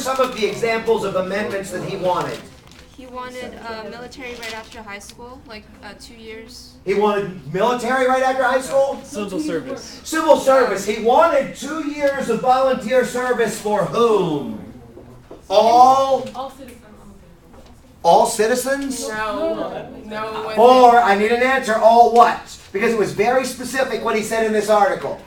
some of the examples of amendments that he wanted? He wanted military right after high school, like 2 years. He wanted military right after high school? Civil service. Civil service. He wanted 2 years of volunteer service for whom? All citizens. all citizens? No. Or, I need an answer, all what? Because it was very specific what he said in this article.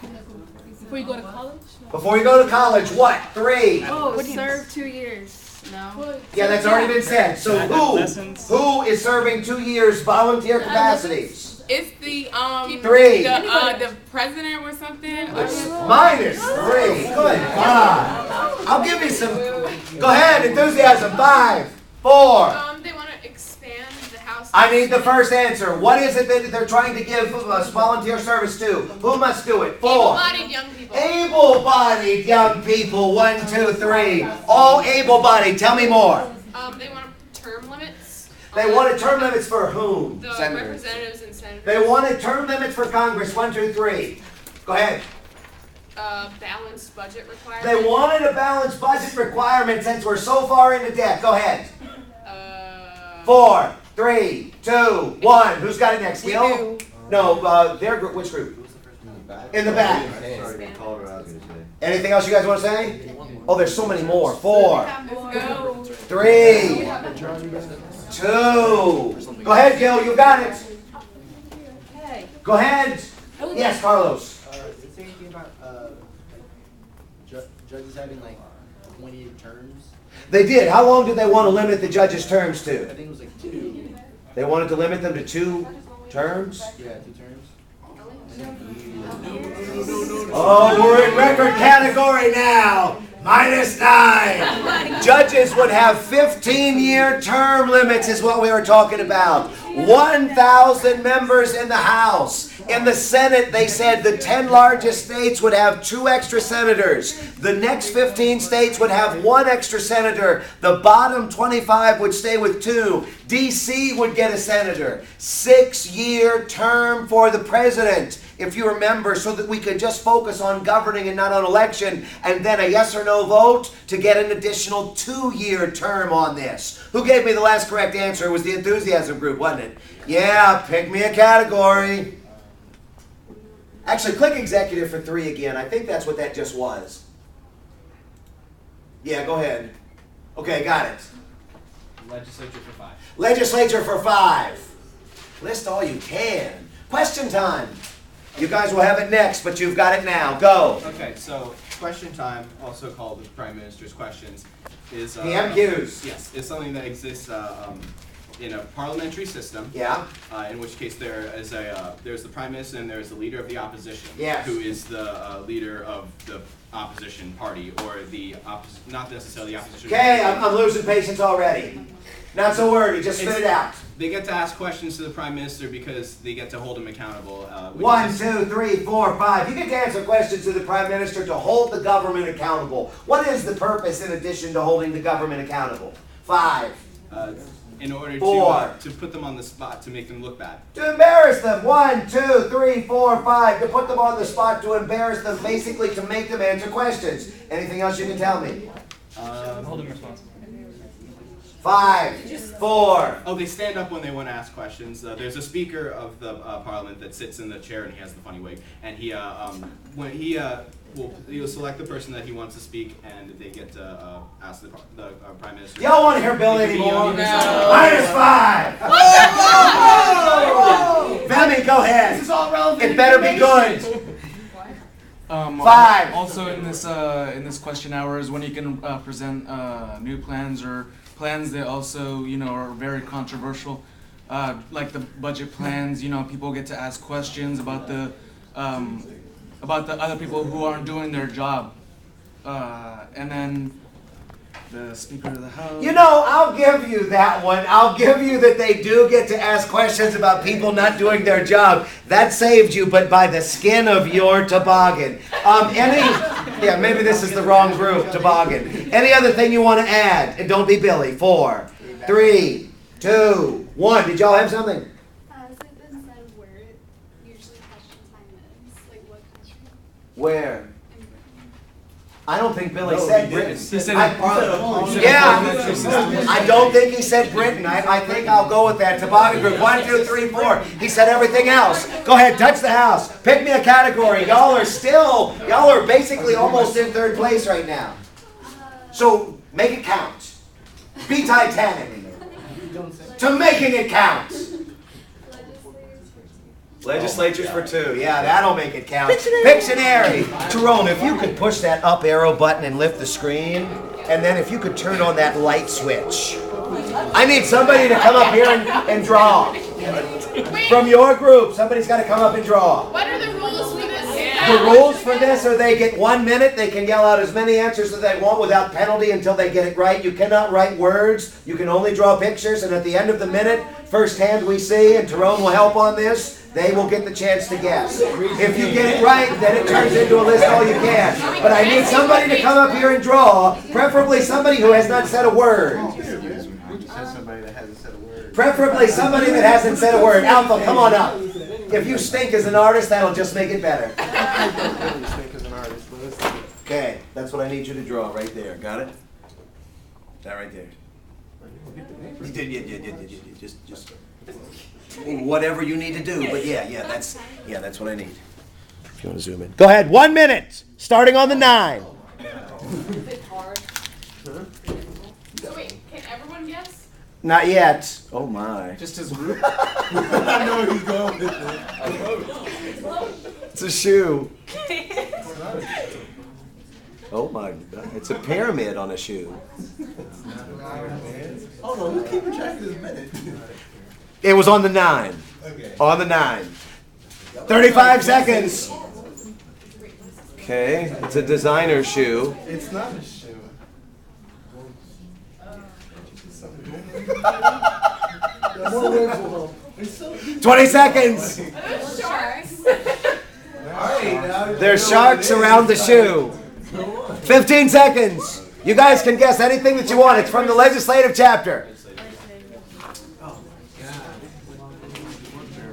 Before you go to college? Before you go to college, what? 3. Oh, would serve 2 years. No. Yeah, that's already been said. So who is serving 2 years volunteer capacities? It's the 3. the president or something. Minus 3. Good God. I'll give you some. Go ahead, enthusiasm. 5, 4. They want to expand the House. I need the first answer. What is it that they're trying to give us volunteer service to? Who must do it? 4. Able-bodied young people. Able-bodied young people. 1, 2, 3. All able-bodied. Tell me more. They want term limits. They wanted term limits for whom? The representatives and senators. They wanted term limits for Congress. 1, 2, 3. Go ahead. Balanced budget requirements. They wanted a balanced budget requirement since we're so far into debt. Go ahead. 4, 3, 2, 1. Who's got it next? Gil? No, their group. Which group? In the back. Anything else you guys want to say? Oh, there's so many more. 4, 3, 2. Go ahead, Gil. You got it. Go ahead. Yes, Carlos. Is there anything about judges having like 20 terms? They did. How long did they want to limit the judges' terms I to? think it was like 2. They wanted to limit them to 2 terms? Yeah, 2 terms. Oh, we're in record category now. -9. Judges would have 15-year term limits is what we were talking about. 1,000 members in the House. In the Senate, they said the 10 largest states would have 2 extra senators. The next 15 states would have 1 extra senator. The bottom 25 would stay with 2. D.C. would get a senator. 6-year term for the president, if you remember, so that we could just focus on governing and not on election, and then a yes or no vote to get an additional 2-year term on this. Who gave me the last correct answer? It was the enthusiasm group, wasn't it? Yeah, pick me a category. Actually, click executive for 3 again. I think that's what that just was. Yeah, go ahead. Okay, got it. Legislature for 5. Legislature for 5. List all you can. Question time. You guys will have it next, but you've got it now. Go. Okay, so question time, also called the Prime Minister's questions, is PMQs. Yes, it's something that exists in a parliamentary system. Yeah. In which case there's the Prime Minister and there's the leader of the opposition. Yes. Who is the leader of the opposition party or not necessarily the opposition. Okay, I'm losing patience already. Not so wordy, just spit it out. They get to ask questions to the Prime Minister because they get to hold him accountable. 1, 2, 3, 4, 5. You get to answer questions to the Prime Minister to hold the government accountable. What is the purpose in addition to holding the government accountable? 5. In order 4. to put them on the spot, to make them look bad. To embarrass them. 1, 2, 3, 4, 5. To put them on the spot, to embarrass them, basically to make them answer questions. Anything else you can tell me? Hold them responsible. 5, 4. Oh, they stand up when they want to ask questions. There's a speaker of the parliament that sits in the chair and he has the funny wig. And he'll select the person that he wants to speak, and they get to ask the Prime Minister. Y'all want to hear Bill anymore? No. -5. Femi, go ahead. This is all relevant. It better be good. 5. Also in this question hour is when you can present new plans or plans that also are very controversial, like the budget plans. People get to ask questions about the other people who aren't doing their job, and then the Speaker of the House. I'll give you that one. I'll give you that they do get to ask questions about people not doing their job. That saved you, but by the skin of your toboggan. Yeah, maybe this is the wrong group, toboggan. Any other thing you want to add? And don't be Billy. 4, 3, 2, 1. Did y'all have something? Has it been said where usually question time is? Like what country? Where? In Britain. I don't think Billy said Britain. He said Yeah, I don't think he said Britain. I think I'll go with that. Toboggan group, 1, 2, 3, 4. He said everything else. Go ahead, touch the house. Pick me a category. Y'all are basically almost in third place right now. So make it count. Be Titanic to making it count. Legislatures for 2. Yeah, that'll make it count. Pictionary. Jerome, if you could push that up arrow button and lift the screen, and then if you could turn on that light switch. I need somebody to come up here and draw. Wait, From your group, somebody's got to come up and draw. what are the rules for this? The rules for this are they get 1 minute, they can yell out as many answers as they want without penalty until they get it right. You cannot write words, you can only draw pictures, and at the end of the minute, first hand we see, and Tyrone will help on this, they will get the chance to guess. If you get it right, then it turns into a list all you can. But I need somebody to come up here and draw, preferably somebody who has not said a word. Somebody that hasn't said a word. Preferably somebody that hasn't said a word. Alpha, come on up. If you stink as an artist, that'll just make it better. Billy Snake is an artist, but let's see. Okay, that's what I need you to draw right there. Got it? That right there. You did, yeah. Just whatever you need to do. But yeah, that's what I need. If you want to zoom in. Go ahead. 1 minute, starting on the 9. So wait, can everyone guess? Not yet. Oh my. just his group. I know he's going with it. It's a shoe. Oh my God. It's a pyramid on a shoe. Hold on, who's keeping track of this minute? It was on the 9. Okay. On the 9. 35 seconds. Okay, it's a designer shoe. It's not a shoe. 20 seconds. Sharks. There's sharks around the shoe. 15 seconds. You guys can guess anything that you want. It's from the legislative chapter.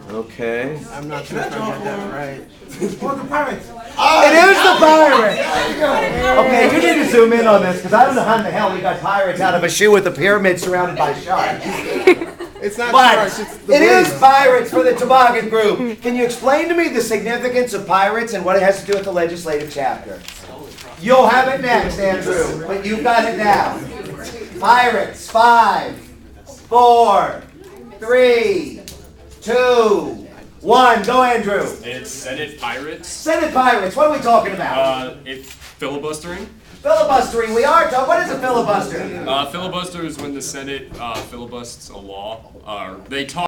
Okay. I'm not sure if I got that right. It is the pirate. Okay, you need to zoom in on this because I don't know how in the hell we got pirates out of a shoe with a pyramid surrounded by sharks. It's not But sharks, it's the it is waves. pirates for the Toboggan group. Can you explain to me the significance of pirates and what it has to do with the legislative chapter? You'll have it next, Andrew, but you've got it now. Pirates, 5, 4, 3, 2, 1. Go, Andrew. It's Senate pirates. Senate pirates, what are we talking about? It's filibustering. Filibustering, we are talking. What is a filibuster? Filibuster is when the Senate filibusts a law. They talk.